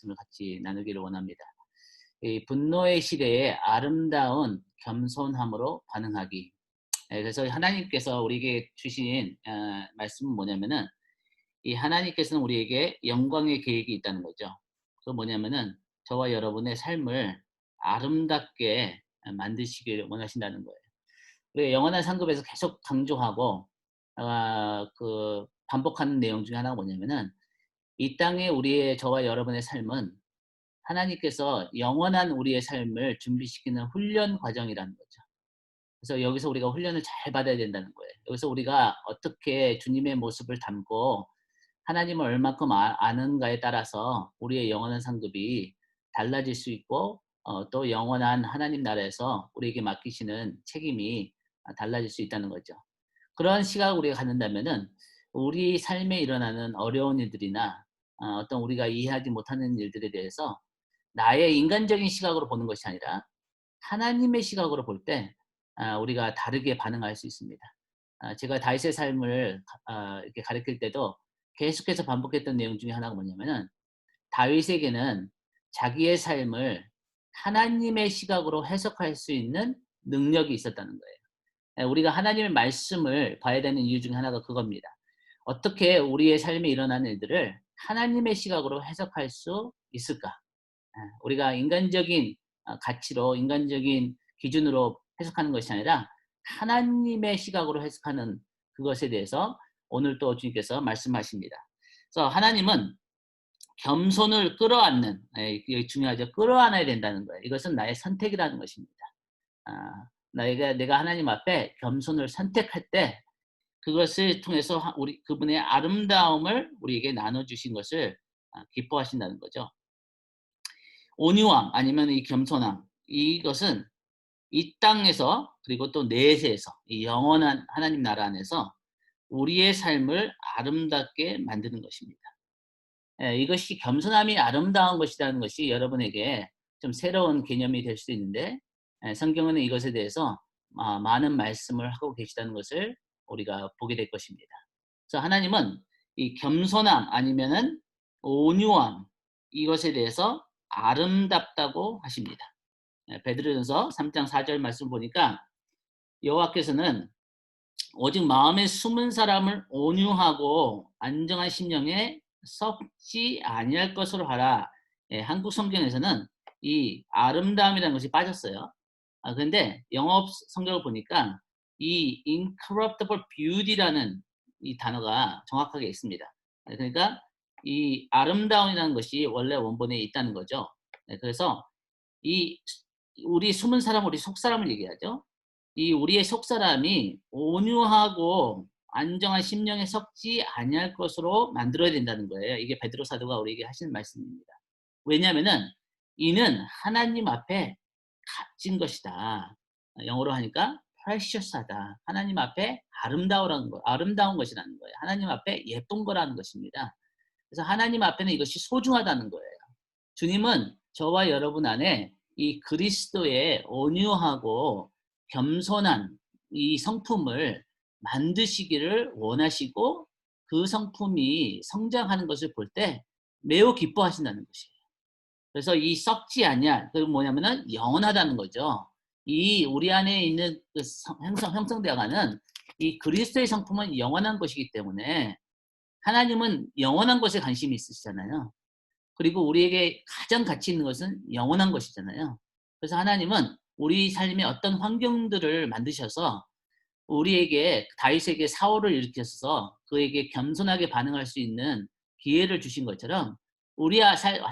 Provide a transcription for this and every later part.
말씀을 같이 나누기를 원합니다. 이 분노의 시대에 아름다운 겸손함으로 반응하기. 그래서 하나님께서 우리에게 주신 말씀은 뭐냐면은 이 하나님께서는 우리에게 영광의 계획이 있다는 거죠. 그 뭐냐면은 저와 여러분의 삶을 아름답게 만드시기를 원하신다는 거예요. 우리가 영원한 상급에서 계속 강조하고 반복하는 내용 중에 하나가 뭐냐면은 이 땅에 우리의 저와 여러분의 삶은 하나님께서 영원한 우리의 삶을 준비시키는 훈련 과정이라는 거죠. 그래서 여기서 우리가 훈련을 잘 받아야 된다는 거예요. 여기서 우리가 어떻게 주님의 모습을 담고 하나님을 얼마큼 아는가에 따라서 우리의 영원한 상급이 달라질 수 있고 또 영원한 하나님 나라에서 우리에게 맡기시는 책임이 달라질 수 있다는 거죠. 그런 시각을 우리가 갖는다면은 우리 삶에 일어나는 어려운 일들이나 어떤 우리가 이해하지 못하는 일들에 대해서 나의 인간적인 시각으로 보는 것이 아니라 하나님의 시각으로 볼 때 우리가 다르게 반응할 수 있습니다. 제가 다윗의 삶을 이렇게 가르칠 때도 계속해서 반복했던 내용 중에 하나가 뭐냐면은 다윗에게는 자기의 삶을 하나님의 시각으로 해석할 수 있는 능력이 있었다는 거예요. 우리가 하나님의 말씀을 봐야 되는 이유 중에 하나가 그겁니다. 어떻게 우리의 삶에 일어나는 일들을 하나님의 시각으로 해석할 수 있을까? 우리가 인간적인 가치로 인간적인 기준으로 해석하는 것이 아니라 하나님의 시각으로 해석하는 그것에 대해서 오늘 또 주님께서 말씀하십니다. 그래서 하나님은 겸손을 끌어안는, 이게 중요하죠. 끌어안아야 된다는 거예요. 이것은 나의 선택이라는 것입니다. 아, 내가 하나님 앞에 겸손을 선택할 때 그것을 통해서 우리 그분의 아름다움을 우리에게 나눠주신 것을 기뻐하신다는 거죠. 온유함 아니면 이 겸손함, 이것은 이 땅에서 그리고 또 내세에서 이 영원한 하나님 나라 안에서 우리의 삶을 아름답게 만드는 것입니다. 이것이 겸손함이 아름다운 것이라는 것이 여러분에게 좀 새로운 개념이 될 수도 있는데 성경은 이것에 대해서 많은 말씀을 하고 계시다는 것을 우리가 보게 될 것입니다. 그래서 하나님은 이 겸손함 아니면은 온유함 이것에 대해서 아름답다고 하십니다. 베드로전서 3장 4절 말씀 보니까 여호와께서는 오직 마음에 숨은 사람을 온유하고 안정한 심령에 썩지 아니할 것으로 하라. 한국 성경에서는 이 아름다움이라는 것이 빠졌어요. 그런데 영어 성경을 보니까 이 incorruptible beauty라는 이 단어가 정확하게 있습니다. 그러니까 이 아름다움이라는 것이 원래 원본에 있다는 거죠. 그래서 이 우리 숨은 사람, 우리 속사람을 얘기하죠. 이 우리의 속사람이 온유하고 안정한 심령에 썩지 아니할 것으로 만들어야 된다는 거예요. 이게 베드로 사도가 우리에게 하시는 말씀입니다. 왜냐하면은 이는 하나님 앞에 값진 것이다. 영어로 하니까 precious하다. 하나님 앞에 아름다운 것이라는 거예요. 하나님 앞에 예쁜 거라는 것입니다. 그래서 하나님 앞에는 이것이 소중하다는 거예요. 주님은 저와 여러분 안에 이 그리스도의 온유하고 겸손한 이 성품을 만드시기를 원하시고 그 성품이 성장하는 것을 볼 때 매우 기뻐하신다는 것이에요. 그래서 이 썩지 아니할, 그 뭐냐면은 영원하다는 거죠. 이 우리 안에 있는 그 형성되어가는 이 그리스도의 성품은 영원한 것이기 때문에 하나님은 영원한 것에 관심이 있으시잖아요. 그리고 우리에게 가장 가치 있는 것은 영원한 것이잖아요. 그래서 하나님은 우리 삶에 어떤 환경들을 만드셔서 우리에게 다윗에게 사울을 일으켜서 그에게 겸손하게 반응할 수 있는 기회를 주신 것처럼 우리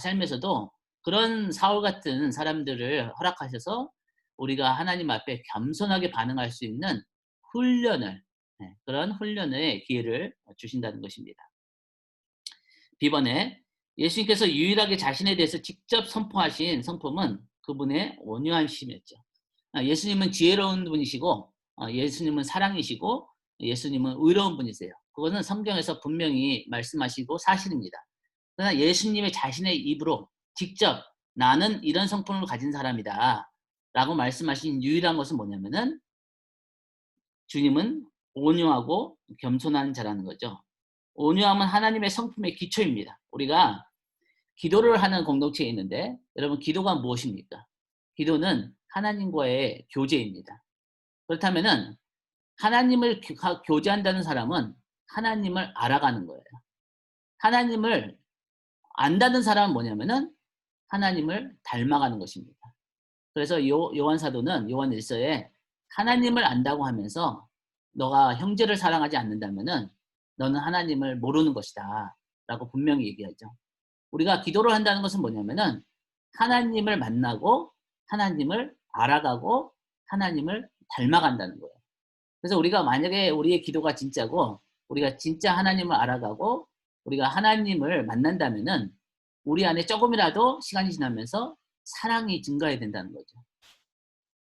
삶에서도 그런 사울 같은 사람들을 허락하셔서 우리가 하나님 앞에 겸손하게 반응할 수 있는 훈련을 그런 훈련의 기회를 주신다는 것입니다. 비번에 예수님께서 유일하게 자신에 대해서 직접 선포하신 성품은 그분의 온유하심이었죠. 예수님은 지혜로운 분이시고 예수님은 사랑이시고 예수님은 의로운 분이세요. 그거는 성경에서 분명히 말씀하시고 사실입니다. 그러나 예수님의 자신의 입으로 직접 나는 이런 성품을 가진 사람이다 라고 말씀하신 유일한 것은 뭐냐면은 주님은 온유하고 겸손한 자라는 거죠. 온유함은 하나님의 성품의 기초입니다. 우리가 기도를 하는 공동체에 있는데 여러분 기도가 무엇입니까? 기도는 하나님과의 교제입니다. 그렇다면은 하나님을 교제한다는 사람은 하나님을 알아가는 거예요. 하나님을 안다는 사람은 뭐냐면은 하나님을 닮아가는 것입니다. 그래서 요한 사도는 요한 1서에 하나님을 안다고 하면서 너가 형제를 사랑하지 않는다면은 너는 하나님을 모르는 것이다 라고 분명히 얘기하죠. 우리가 기도를 한다는 것은 뭐냐면은 하나님을 만나고 하나님을 알아가고 하나님을 닮아간다는 거예요. 그래서 우리가 만약에 우리의 기도가 진짜고 우리가 진짜 하나님을 알아가고 우리가 하나님을 만난다면은 우리 안에 조금이라도 시간이 지나면서 사랑이 증가해야 된다는 거죠.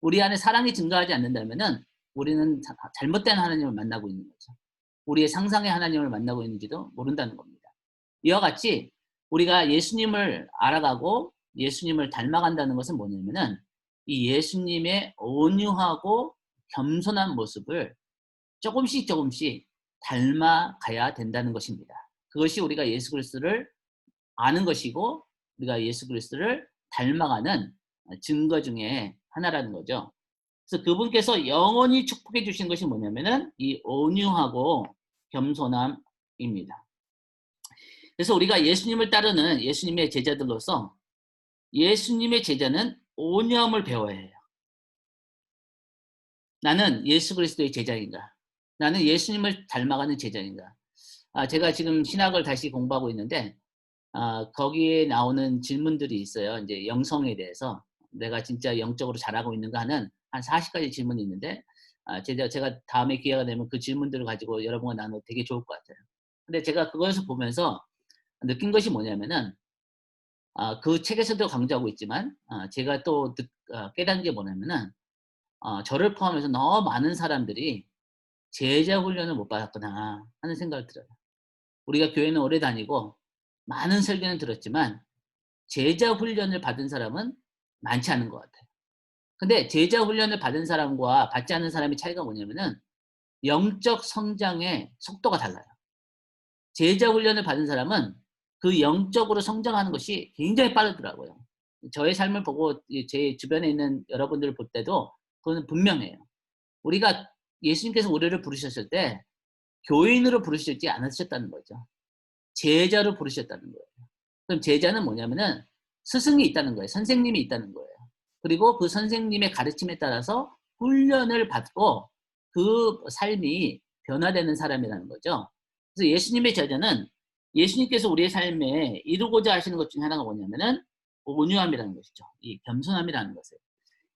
우리 안에 사랑이 증가하지 않는다면은 우리는 잘못된 하나님을 만나고 있는 거죠. 우리의 상상의 하나님을 만나고 있는지도 모른다는 겁니다. 이와 같이 우리가 예수님을 알아가고 예수님을 닮아간다는 것은 뭐냐면은 이 예수님의 온유하고 겸손한 모습을 조금씩 닮아가야 된다는 것입니다. 그것이 우리가 예수 그리스도를 아는 것이고 우리가 예수 그리스도를 닮아가는 증거 중에 하나라는 거죠. 그래서 그분께서 영원히 축복해 주신 것이 뭐냐면은 이 온유하고 겸손함입니다. 그래서 우리가 예수님을 따르는 예수님의 제자들로서 예수님의 제자는 온유함을 배워야 해요. 나는 예수 그리스도의 제자인가? 나는 예수님을 닮아가는 제자인가? 제가 지금 신학을 다시 공부하고 있는데 거기에 나오는 질문들이 있어요. 이제 영성에 대해서 내가 진짜 영적으로 잘하고 있는가 하는 한 40가지 질문이 있는데 제가 다음에 기회가 되면 그 질문들을 가지고 여러분과 나누면 되게 좋을 것 같아요. 근데 제가 그것을 보면서 느낀 것이 뭐냐면은 그 책에서도 강조하고 있지만 제가 또 깨달은 게 뭐냐면은 저를 포함해서 너무 많은 사람들이 제자 훈련을 못 받았구나 하는 생각을 들어요. 우리가 교회는 오래 다니고 많은 설교는 들었지만 제자 훈련을 받은 사람은 많지 않은 것 같아요. 근데 제자 훈련을 받은 사람과 받지 않는 사람의 차이가 뭐냐면은 영적 성장의 속도가 달라요. 제자 훈련을 받은 사람은 그 영적으로 성장하는 것이 굉장히 빠르더라고요. 저의 삶을 보고 제 주변에 있는 여러분들을 볼 때도 그건 분명해요. 우리가 예수님께서 우리를 부르셨을 때 교인으로 부르시지 않으셨다는 거죠. 제자로 부르셨다는 거예요. 그럼 제자는 뭐냐면은 스승이 있다는 거예요. 선생님이 있다는 거예요. 그리고 그 선생님의 가르침에 따라서 훈련을 받고 그 삶이 변화되는 사람이라는 거죠. 그래서 예수님의 제자는 예수님께서 우리의 삶에 이루고자 하시는 것 중에 하나가 뭐냐면은 온유함이라는 것이죠. 이 겸손함이라는 것을.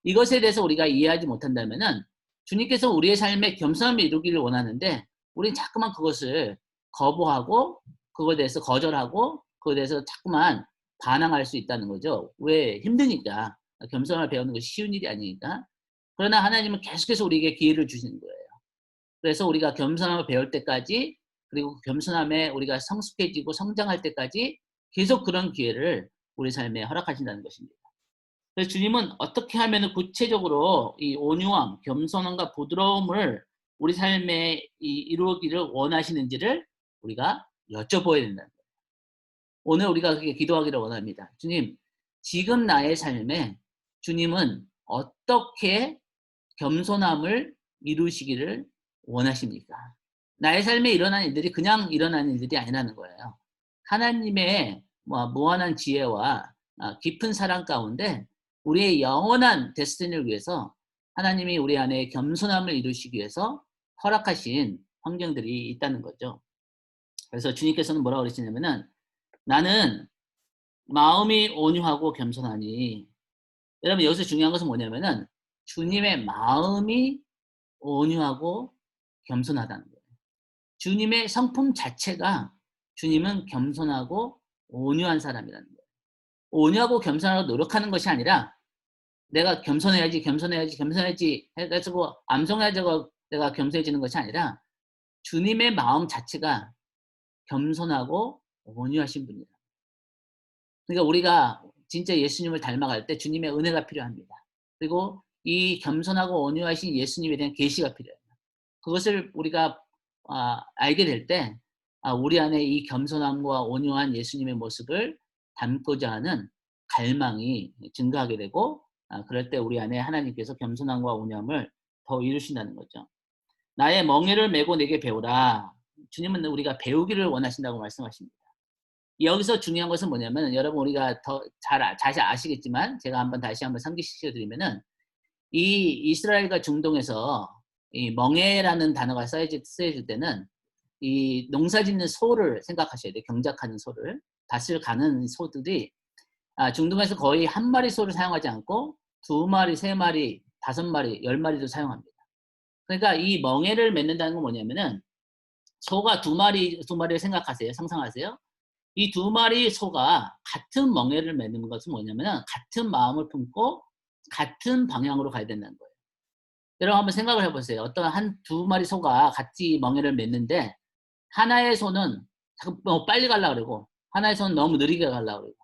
이것에 대해서 우리가 이해하지 못한다면은 주님께서 우리의 삶에 겸손함을 이루기를 원하는데 우리는 자꾸만 그것을 거부하고 그거에 대해서 거절하고 그거에 대해서 자꾸만 반항할 수 있다는 거죠. 왜? 힘드니까. 겸손함을 배우는 것이 쉬운 일이 아니니까. 그러나 하나님은 계속해서 우리에게 기회를 주시는 거예요. 그래서 우리가 겸손함을 배울 때까지 그리고 겸손함에 우리가 성숙해지고 성장할 때까지 계속 그런 기회를 우리 삶에 허락하신다는 것입니다. 그래서 주님은 어떻게 하면 구체적으로 이 온유함, 겸손함과 부드러움을 우리 삶에 이루기를 원하시는지를 우리가 여쭤봐야 된다는 거예요. 오늘 우리가 그렇게 기도하기를 원합니다. 주님, 지금 나의 삶에 주님은 어떻게 겸손함을 이루시기를 원하십니까? 나의 삶에 일어난 일들이 그냥 일어나는 일들이 아니라는 거예요. 하나님의 무한한 지혜와 깊은 사랑 가운데 우리의 영원한 데스티니를 위해서 하나님이 우리 안에 겸손함을 이루시기 위해서 허락하신 환경들이 있다는 거죠. 그래서 주님께서는 뭐라고 그러시냐면은 나는 마음이 온유하고 겸손하니 여러분 여기서 중요한 것은 뭐냐면은 주님의 마음이 온유하고 겸손하다는 거예요. 주님의 성품 자체가 주님은 겸손하고 온유한 사람이라는 거예요. 온유하고 겸손하고 노력하는 것이 아니라 내가 겸손해야지 해가지고 암송해가지고 내가 겸손해지는 것이 아니라 주님의 마음 자체가 겸손하고 온유하신 분이다. 그러니까 우리가 진짜 예수님을 닮아갈 때 주님의 은혜가 필요합니다. 그리고 이 겸손하고 온유하신 예수님에 대한 계시가 필요해요. 그것을 우리가 알게 될 때 우리 안에 이 겸손함과 온유한 예수님의 모습을 닮고자 하는 갈망이 증가하게 되고 그럴 때 우리 안에 하나님께서 겸손함과 온유함을 더 이루신다는 거죠. 나의 멍에를 메고 내게 배우라. 주님은 우리가 배우기를 원하신다고 말씀하십니다. 여기서 중요한 것은 뭐냐면 여러분 우리가 더 잘 아시겠지만 제가 다시 한번 상기시켜 드리면은 이 이스라엘과 중동에서 이 멍에라는 단어가 쓰여질 때는 이 농사짓는 소를 생각하셔야 돼요. 경작하는 소를. 밭을 가는 소들이 중동에서 거의 한 마리 소를 사용하지 않고 두 마리, 세 마리, 다섯 마리, 열 마리도 사용합니다. 그러니까 이 멍에를 맺는다는 건 뭐냐면은 소가 두 마리를 생각하세요. 상상하세요. 이 두 마리 소가 같은 멍에를 맺는 것은 뭐냐면은 같은 마음을 품고 같은 방향으로 가야 된다는 거예요. 여러분 한번 생각을 해보세요. 어떤 두 마리 소가 같이 멍에를 맺는데 하나의 소는 너무 빨리 가려고 그러고 하나의 소는 너무 느리게 가려고 그러고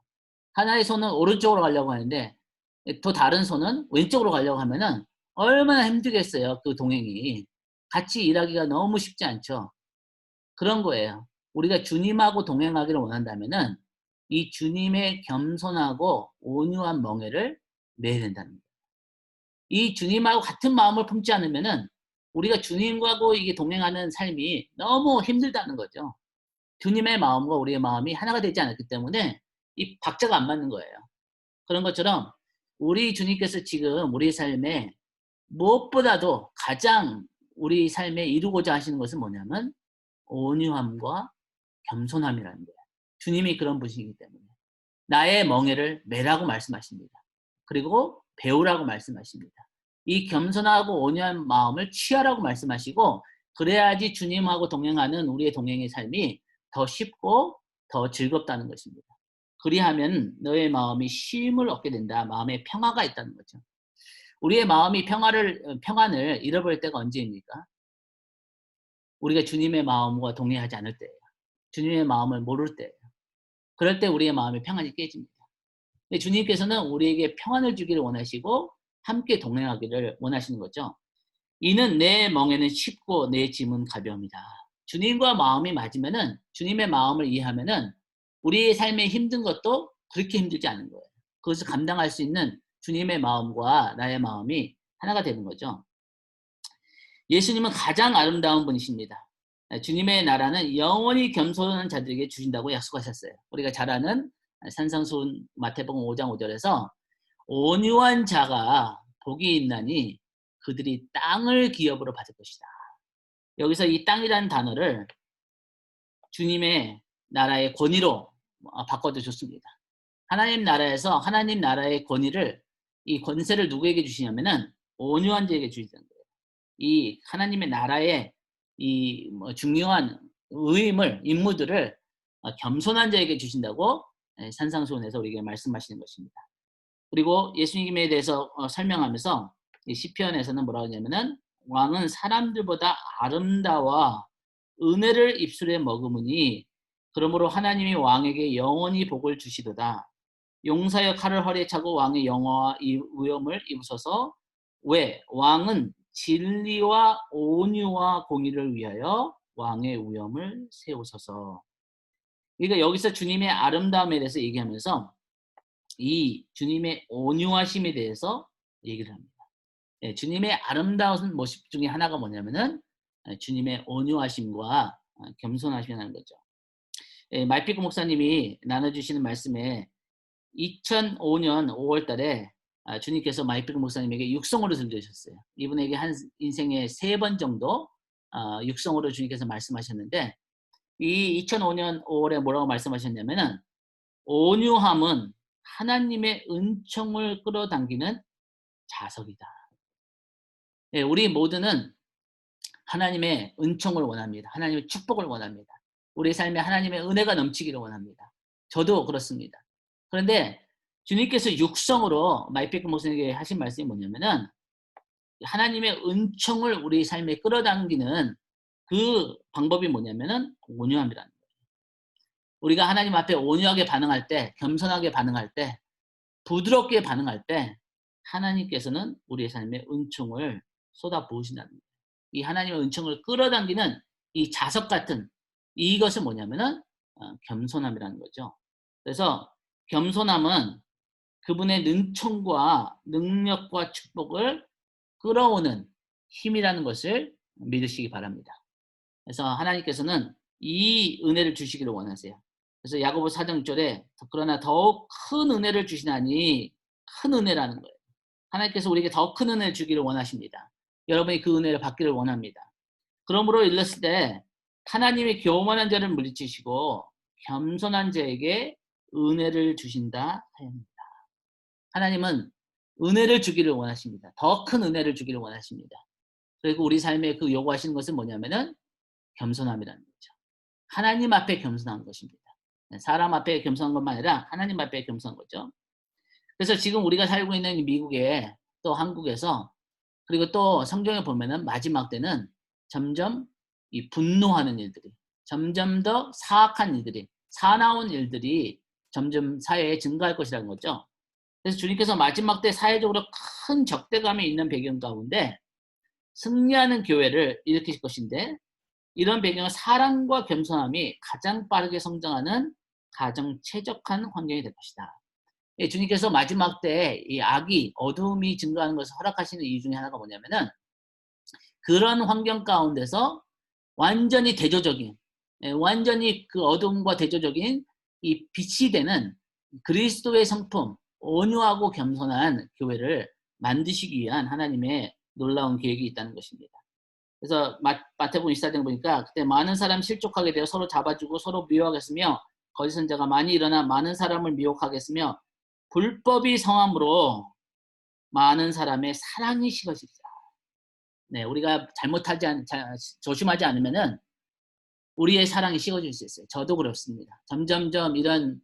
하나의 소는 오른쪽으로 가려고 하는데 또 다른 소는 왼쪽으로 가려고 하면은 얼마나 힘들겠어요. 그 동행이. 같이 일하기가 너무 쉽지 않죠. 그런 거예요. 우리가 주님하고 동행하기를 원한다면은 이 주님의 겸손하고 온유한 멍에를 매야 된다는 거예요. 이 주님하고 같은 마음을 품지 않으면은 우리가 주님과고 이게 동행하는 삶이 너무 힘들다는 거죠. 주님의 마음과 우리의 마음이 하나가 되지 않았기 때문에 이 박자가 안 맞는 거예요. 그런 것처럼 우리 주님께서 지금 우리 삶에 무엇보다도 가장 우리 삶에 이루고자 하시는 것은 뭐냐면 온유함과 겸손함이라는 거예요. 주님이 그런 분이시기 때문에. 나의 멍에를 매라고 말씀하십니다. 그리고 배우라고 말씀하십니다. 이 겸손하고 온유한 마음을 취하라고 말씀하시고 그래야지 주님하고 동행하는 우리의 동행의 삶이 더 쉽고 더 즐겁다는 것입니다. 그리하면 너의 마음이 쉼을 얻게 된다. 마음에 평화가 있다는 거죠. 우리의 마음이 평안을 잃어버릴 때가 언제입니까? 우리가 주님의 마음과 동행하지 않을 때예요. 주님의 마음을 모를 때예요. 그럴 때 우리의 마음의 평안이 깨집니다. 근데 주님께서는 우리에게 평안을 주기를 원하시고 함께 동행하기를 원하시는 거죠. 이는 내 멍에는 쉽고 내 짐은 가벼움이다. 주님과 마음이 맞으면은 주님의 마음을 이해하면은 우리의 삶에 힘든 것도 그렇게 힘들지 않은 거예요. 그것을 감당할 수 있는 주님의 마음과 나의 마음이 하나가 되는 거죠. 예수님은 가장 아름다운 분이십니다. 주님의 나라는 영원히 겸손한 자들에게 주신다고 약속하셨어요. 우리가 잘 아는 산상수훈 마태복음 5장 5절에서 온유한 자가 복이 있나니 그들이 땅을 기업으로 받을 것이다. 여기서 이 땅이라는 단어를 주님의 나라의 권위로 바꿔도 좋습니다. 하나님 나라에서 하나님 나라의 권위를 이 권세를 누구에게 주시냐면은 온유한 자에게 주시는 거예요. 이 하나님의 나라의 이 중요한 임무들을 겸손한 자에게 주신다고 산상수훈에서 우리에게 말씀하시는 것입니다. 그리고 예수님에 대해서 설명하면서 이 시편에서는 뭐라고 하냐면은 왕은 사람들보다 아름다워 은혜를 입술에 머금으니 그러므로 하나님이 왕에게 영원히 복을 주시도다. 용사여 칼을 허리에 차고 왕의 영화와 위엄을 입으소서. 왜? 왕은 진리와 온유와 공의를 위하여 왕의 위엄을 세우소서. 그러니까 여기서 주님의 아름다움에 대해서 얘기하면서 이 주님의 온유하심에 대해서 얘기를 합니다. 예, 주님의 아름다운 모습 중에 하나가 뭐냐면은 주님의 온유하심과 겸손하심이라는 거죠. 예, 말피크 목사님이 나눠주시는 말씀에 2005년 5월 달에 주님께서 마이피크 목사님에게 육성으로 들려주셨어요. 이분에게 한 인생에 3번 정도 육성으로 주님께서 말씀하셨는데 이 2005년 5월에 뭐라고 말씀하셨냐면은 온유함은 하나님의 은총을 끌어당기는 자석이다. 예, 우리 모두는 하나님의 은총을 원합니다. 하나님의 축복을 원합니다. 우리 삶에 하나님의 은혜가 넘치기를 원합니다. 저도 그렇습니다. 그런데 주님께서 육성으로 마이피크 목사님에게 하신 말씀이 뭐냐면은 하나님의 은총을 우리 삶에 끌어당기는 그 방법이 뭐냐면은 온유함이라는 거예요. 우리가 하나님 앞에 온유하게 반응할 때, 겸손하게 반응할 때, 부드럽게 반응할 때 하나님께서는 우리의 삶에 은총을 쏟아 부으신다는 거예요. 이 하나님의 은총을 끌어당기는 이 자석 같은 이것은 뭐냐면은 겸손함이라는 거죠. 그래서 겸손함은 그분의 능총과 능력과 축복을 끌어오는 힘이라는 것을 믿으시기 바랍니다. 그래서 하나님께서는 이 은혜를 주시기를 원하세요. 그래서 야고보 4장 6절에 그러나 더욱 큰 은혜를 주시나니, 큰 은혜라는 거예요. 하나님께서 우리에게 더 큰 은혜를 주기를 원하십니다. 여러분이 그 은혜를 받기를 원합니다. 그러므로 일렀을 때 하나님이 교만한 자를 물리치시고 겸손한 자에게 은혜를 주신다 하였습니다. 하나님은 은혜를 주기를 원하십니다. 더 큰 은혜를 주기를 원하십니다. 그리고 우리 삶에 그 요구하시는 것은 뭐냐면은 겸손함이라는 거죠. 하나님 앞에 겸손한 것입니다. 사람 앞에 겸손한 것만 아니라 하나님 앞에 겸손한 거죠. 그래서 지금 우리가 살고 있는 미국에, 또 한국에서, 그리고 또 성경에 보면은 마지막 때는 점점 이 분노하는 일들이, 점점 더 사악한 일들이, 사나운 일들이 점점 사회에 증가할 것이라는 거죠. 그래서 주님께서 마지막 때 사회적으로 큰 적대감이 있는 배경 가운데 승리하는 교회를 일으키실 것인데, 이런 배경은 사랑과 겸손함이 가장 빠르게 성장하는 가장 최적한 환경이 될 것이다. 예, 주님께서 마지막 때 이 악이, 어둠이 증가하는 것을 허락하시는 이유 중에 하나가 뭐냐면은 그런 환경 가운데서 완전히 대조적인, 완전히 그 어둠과 대조적인 이 빛이 되는 그리스도의 성품, 온유하고 겸손한 교회를 만드시기 위한 하나님의 놀라운 계획이 있다는 것입니다. 그래서 마태복음 24장 보니까 그때 많은 사람 실족하게 되어 서로 잡아주고 서로 미워하겠으며 거짓 선자가 많이 일어나 많은 사람을 미혹하겠으며 불법이 성함으로 많은 사람의 사랑이 식어지리라. 네, 우리가 조심하지 않으면은 우리의 사랑이 식어질 수 있어요. 저도 그렇습니다. 점점점 이런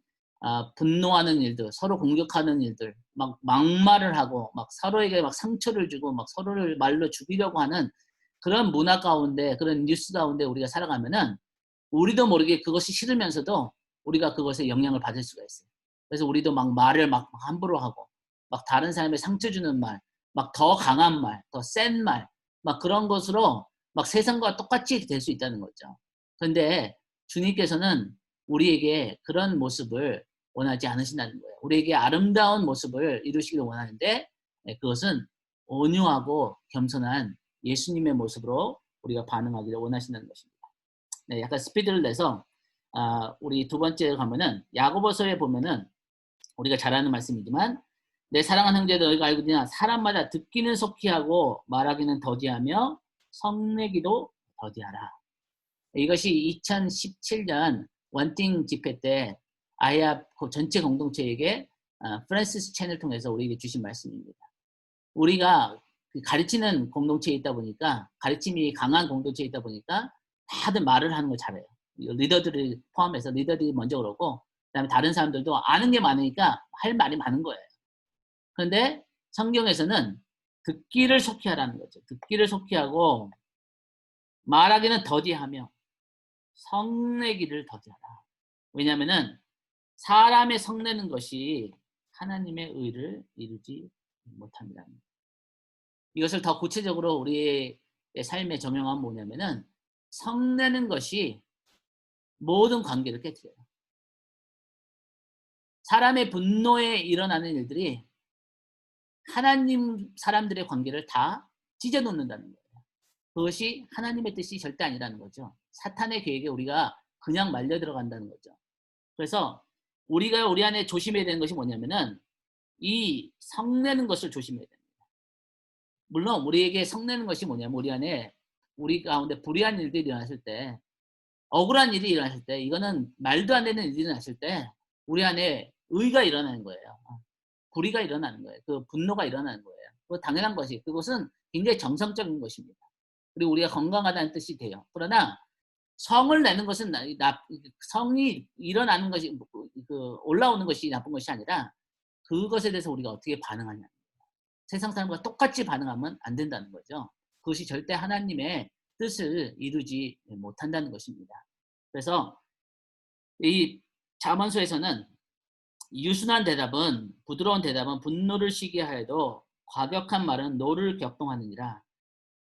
분노하는 일들, 서로 공격하는 일들, 막 막말을 하고, 막 서로에게 막 상처를 주고, 막 서로를 말로 죽이려고 하는 그런 문화 가운데, 그런 뉴스 가운데 우리가 살아가면은 우리도 모르게 그것이 싫으면서도 우리가 그것에 영향을 받을 수가 있어요. 그래서 우리도 막 말을 막 함부로 하고, 막 다른 사람에 상처 주는 말, 막 더 강한 말, 더 센 말, 막 그런 것으로 막 세상과 똑같이 될 수 있다는 거죠. 그런데 주님께서는 우리에게 그런 모습을 원하지 않으신다는 거예요. 우리에게 아름다운 모습을 이루시기를 원하는데, 그것은 온유하고 겸손한 예수님의 모습으로 우리가 반응하기를 원하신다는 것입니다. 네, 약간 스피드를 내서 우리 두 번째 가면은 야고보서에 보면은 우리가 잘 아는 말씀이지만, 내 사랑하는 형제들 너희가 알고 있느냐, 사람마다 듣기는 속히 하고 말하기는 더디하며 성내기도 더디하라. 이것이 2017년 원팅 집회 때 아야 전체 공동체에게 프랜시스 첸을 통해서 우리에게 주신 말씀입니다. 우리가 가르치는 공동체에 있다 보니까, 가르침이 강한 공동체에 있다 보니까 다들 말을 하는 걸 잘해요. 리더들을 포함해서 리더들이 먼저 그러고, 그다음에 다른 사람들도 아는 게 많으니까 할 말이 많은 거예요. 그런데 성경에서는 듣기를 속히 하라는 거죠. 듣기를 속히 하고 말하기는 더디하며 성내기를 더디하라. 왜냐하면은 사람의 성내는 것이 하나님의 의를 이루지 못합니다. 이것을 더 구체적으로 우리의 삶에 적용하면 뭐냐면은 성내는 것이 모든 관계를 깨뜨려요. 사람의 분노에 일어나는 일들이 하나님 사람들의 관계를 다 찢어놓는다는 거예요. 그것이 하나님의 뜻이 절대 아니라는 거죠. 사탄의 계획에 우리가 그냥 말려 들어간다는 거죠. 그래서 우리가 우리 안에 조심해야 되는 것이 뭐냐면은 이 성내는 것을 조심해야 됩니다. 물론 우리에게 성내는 것이 뭐냐면 우리 안에, 우리 가운데 불의한 일들이 일어났을 때, 억울한 일이 일어났을 때, 이거는 말도 안 되는 일이 일어났을 때 우리 안에 의가 일어나는 거예요. 불의가 일어나는 거예요. 그 분노가 일어나는 거예요. 그 당연한 것이, 그것은 굉장히 정상적인 것입니다. 그리고 우리가 건강하다는 뜻이 돼요. 그러나 성을 내는 것은 성이 일어나는 것이, 올라오는 것이 나쁜 것이 아니라 그것에 대해서 우리가 어떻게 반응하냐. 세상 사람과 똑같이 반응하면 안 된다는 거죠. 그것이 절대 하나님의 뜻을 이루지 못한다는 것입니다. 그래서 이 잠언서에서는 유순한 대답은, 부드러운 대답은 분노를 쉬게 하여도 과격한 말은 노를 격동하느니라.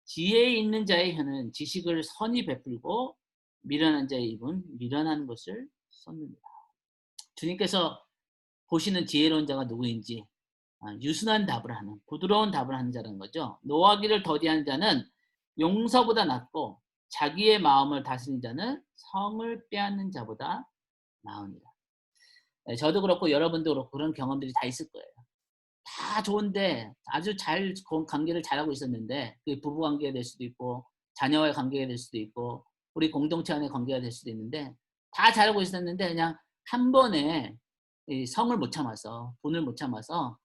지혜 있는 자의 혀는 지식을 선히 베풀고 미련한 자의 입은 미련한 것을 쏟는다. 주님께서 보시는 지혜로운 자가 누구인지 유순한 답을 하는, 부드러운 답을 하는 자라는 거죠. 노하기를 더디하는 자는 용서보다 낫고 자기의 마음을 다스리는 자는 성을 빼앗는 자보다 나으니라. 네, 저도 그렇고 여러분도 그렇고 그런 경험들이 다 있을 거예요. 다 좋은데 아주 잘 관계를 잘하고 있었는데 그게 부부 관계가 될 수도 있고 자녀와의 관계가 될 수도 있고 우리 공동체 안의 관계가 될 수도 있는데 다 잘하고 있었는데 그냥 한 번에 이 성을 못 참아서 분을 못 참아서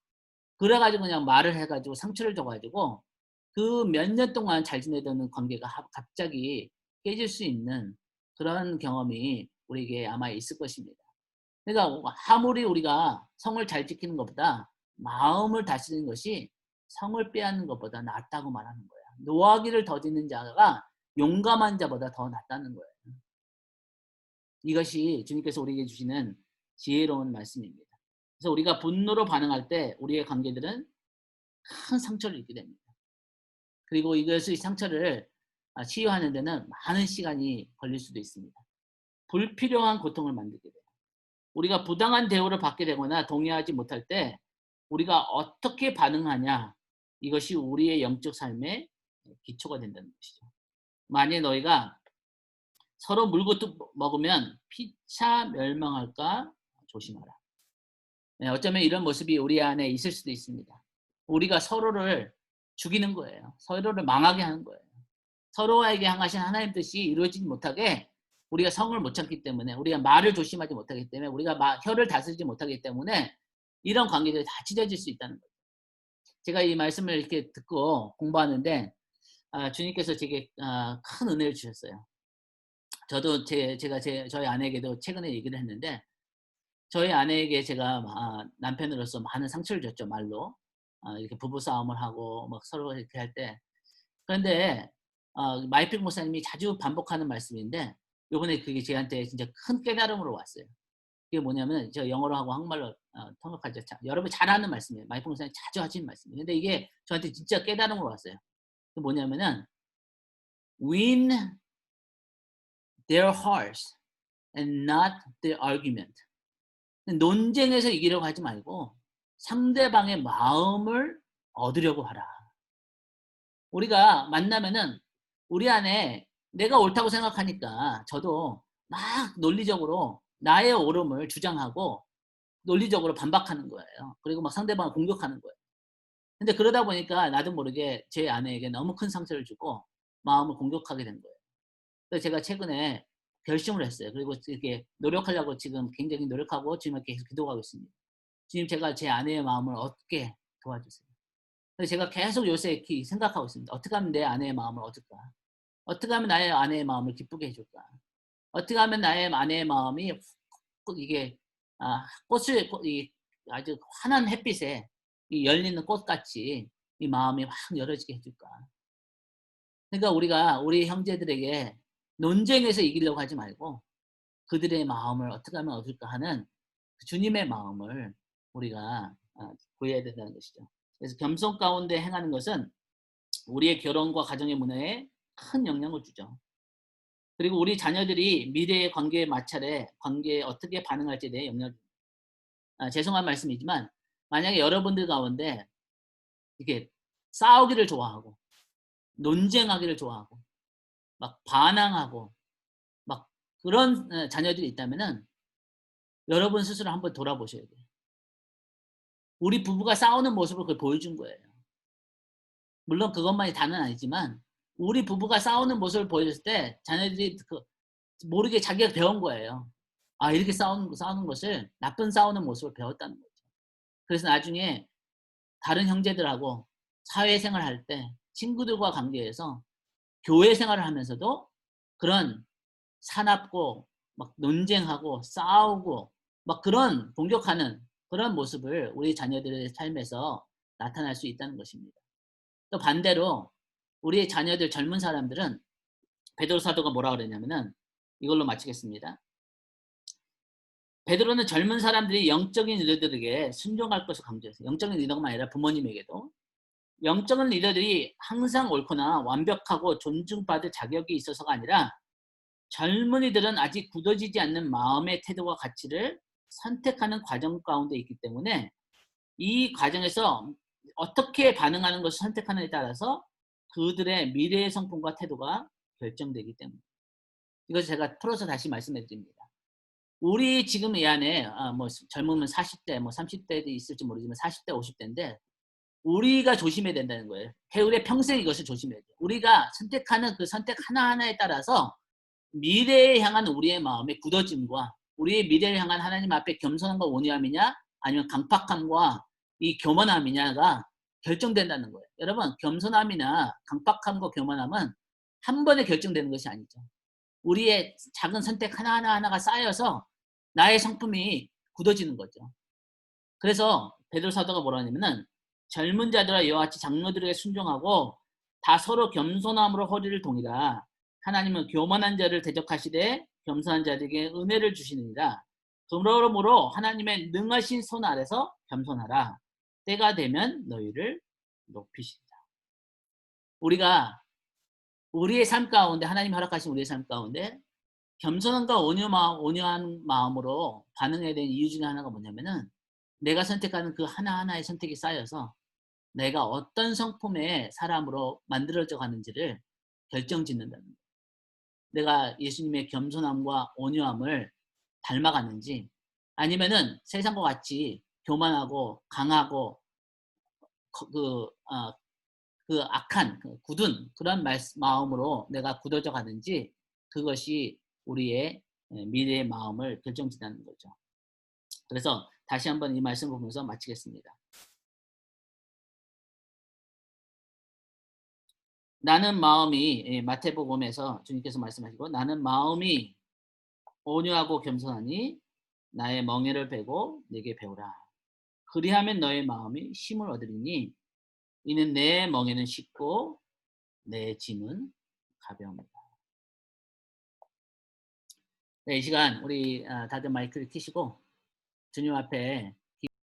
그래 가지고 그냥 말을 해 가지고 상처를 줘 가지고 그 몇 년 동안 잘 지내던 관계가 갑자기 깨질 수 있는 그런 경험이 우리에게 아마 있을 것입니다. 그러니까 아무리 우리가 성을 잘 지키는 것보다 마음을 다스리는 것이 성을 빼앗는 것보다 낫다고 말하는 거야. 노하기를 더디는 자가 용감한 자보다 더 낫다는 거예요. 이것이 주님께서 우리에게 주시는 지혜로운 말씀입니다. 그래서 우리가 분노로 반응할 때 우리의 관계들은 큰 상처를 입게 됩니다. 그리고 이것의 상처를 치유하는 데는 많은 시간이 걸릴 수도 있습니다. 불필요한 고통을 만들게 돼요. 우리가 부당한 대우를 받게 되거나 동의하지 못할 때 우리가 어떻게 반응하냐, 이것이 우리의 영적 삶의 기초가 된다는 것이죠. 만약 너희가 서로 물고 먹으면 피차 멸망할까 조심하라. 네, 어쩌면 이런 모습이 우리 안에 있을 수도 있습니다. 우리가 서로를 죽이는 거예요. 서로를 망하게 하는 거예요. 서로에게 향하신 하나님 뜻이 이루어지지 못하게 우리가 성을 못 참기 때문에, 우리가 말을 조심하지 못하기 때문에, 우리가 혀를 다스리지 못하기 때문에 이런 관계들이 다 찢어질 수 있다는 거예요. 제가 이 말씀을 이렇게 듣고 공부하는데 주님께서 제게 큰 은혜를 주셨어요. 저도 저희 아내에게도 최근에 얘기를 했는데, 저희 아내에게 제가 남편으로서 많은 상처를 줬죠, 말로. 이렇게 부부싸움을 하고 막 서로 이렇게 할 때. 그런데 마이필 목사님이 자주 반복하는 말씀인데 요번에 그게 저한테 진짜 큰 깨달음으로 왔어요. 그게 뭐냐면, 저 영어로 하고 한국말로 통역하죠. 여러분이 잘 아는 말씀이에요. 마이필 목사님이 자주 하시는 말씀이에요. 근데 이게 저한테 진짜 깨달음으로 왔어요. 그게 뭐냐면은 win their hearts and not their argument. 논쟁에서 이기려고 하지 말고 상대방의 마음을 얻으려고 하라. 우리가 만나면은 우리 안에 내가 옳다고 생각하니까 저도 막 논리적으로 나의 옳음을 주장하고 논리적으로 반박하는 거예요. 그리고 막 상대방을 공격하는 거예요. 근데 그러다 보니까 나도 모르게 제 아내에게 너무 큰 상처를 주고 마음을 공격하게 된 거예요. 그래서 제가 최근에 결심을 했어요. 그리고 이렇게 노력하려고 지금 굉장히 노력하고 주님께 계속 기도하고 있습니다. 주님, 제가 제 아내의 마음을 얻게 도와주세요. 그래서 제가 계속 요새 이렇게 생각하고 있습니다. 어떻게 하면 내 아내의 마음을 얻을까? 어떻게 하면 나의 아내의 마음을 기쁘게 해줄까? 어떻게 하면 나의 아내의 마음이 이게 꽃을 아주 환한 햇빛에 이 열리는 꽃같이 이 마음이 확 열어지게 해줄까? 그러니까 우리가 우리 형제들에게 논쟁에서 이기려고 하지 말고 그들의 마음을 어떻게 하면 얻을까 하는 주님의 마음을 우리가 구해야 된다는 것이죠. 그래서 겸손 가운데 행하는 것은 우리의 결혼과 가정의 문화에 큰 영향을 주죠. 그리고 우리 자녀들이 미래의 관계의 마찰에 관계에 어떻게 반응할지에 대해 영향을 줍니다. 죄송한 말씀이지만 만약에 여러분들 가운데 이렇게 싸우기를 좋아하고 논쟁하기를 좋아하고 막 반항하고 막 그런 자녀들이 있다면은 여러분 스스로 한번 돌아보셔야 돼요. 우리 부부가 싸우는 모습을 그걸 보여준 거예요. 물론 그것만이 다는 아니지만 우리 부부가 싸우는 모습을 보여줬을 때 자녀들이 모르게 자기가 배운 거예요. 이렇게 싸우는 것을, 나쁜 싸우는 모습을 배웠다는 거죠. 그래서 나중에 다른 형제들하고 사회생활 할 때 친구들과 관계에서 교회 생활을 하면서도 그런 사납고 막 논쟁하고 싸우고 막 그런 공격하는 그런 모습을 우리 자녀들의 삶에서 나타날 수 있다는 것입니다. 또 반대로 우리의 자녀들, 젊은 사람들은 베드로 사도가 뭐라 그랬냐면은, 이걸로 마치겠습니다. 베드로는 젊은 사람들이 영적인 리더들에게 순종할 것을 강조했어요. 영적인 리더가 아니라 부모님에게도. 영적인 리더들이 항상 옳거나 완벽하고 존중받을 자격이 있어서가 아니라 젊은이들은 아직 굳어지지 않는 마음의 태도와 가치를 선택하는 과정 가운데 있기 때문에 이 과정에서 어떻게 반응하는 것을 선택하느냐에 따라서 그들의 미래의 성품과 태도가 결정되기 때문에 이것을 제가 풀어서 다시 말씀해 드립니다. 우리 지금 이 안에 뭐 젊으면 40대 뭐 30 대도 있을지 모르지만 40 대 50 대인데 우리가 조심해야 된다는 거예요. 우리의 평생 이것을 조심해야 돼요. 우리가 선택하는 그 선택 하나하나에 따라서 미래에 향한 우리의 마음의 굳어짐과 우리의 미래를 향한 하나님 앞에 겸손함과 온유함이냐 아니면 강팍함과 이 교만함이냐가 결정된다는 거예요. 여러분 겸손함이나 강팍함과 교만함은 한 번에 결정되는 것이 아니죠. 우리의 작은 선택 하나하나가 쌓여서 나의 성품이 굳어지는 거죠. 그래서 베드로 사도가 뭐라 하냐면은 젊은 자들아 이와 같이 장로들에게 순종하고 다 서로 겸손함으로 허리를 동이라. 하나님은 교만한 자를 대적하시되 겸손한 자들에게 은혜를 주시느니라. 그러므로 하나님의 능하신 손 아래서 겸손하라. 때가 되면 너희를 높이시리라. 우리가 우리의 삶 가운데 하나님 허락하신 우리의 삶 가운데 겸손함과 온유한 마음으로 반응해야 되는 이유 중에 하나가 뭐냐면은 내가 선택하는 그 하나하나의 선택이 쌓여서 내가 어떤 성품의 사람으로 만들어져 가는지를 결정짓는다는 거예요. 내가 예수님의 겸손함과 온유함을 닮아가는지 아니면은 세상과 같이 교만하고 강하고 그, 그 악한 그 굳은 그런 마음으로 내가 굳어져 가는지 그것이 우리의 미래의 마음을 결정짓는 거죠. 그래서 다시 한번 이 말씀 보면서 마치겠습니다. 나는 마음이 마태복음에서 주님께서 말씀하시고 나는 마음이 온유하고 겸손하니 나의 멍에를 베고 내게 배우라. 그리하면 너의 마음이 쉼을 얻으리니 이는 내 멍에는 쉽고 내 짐은 가벼웁니다. 네, 이 시간 우리 다들 마이크를 켜시고 주님 앞에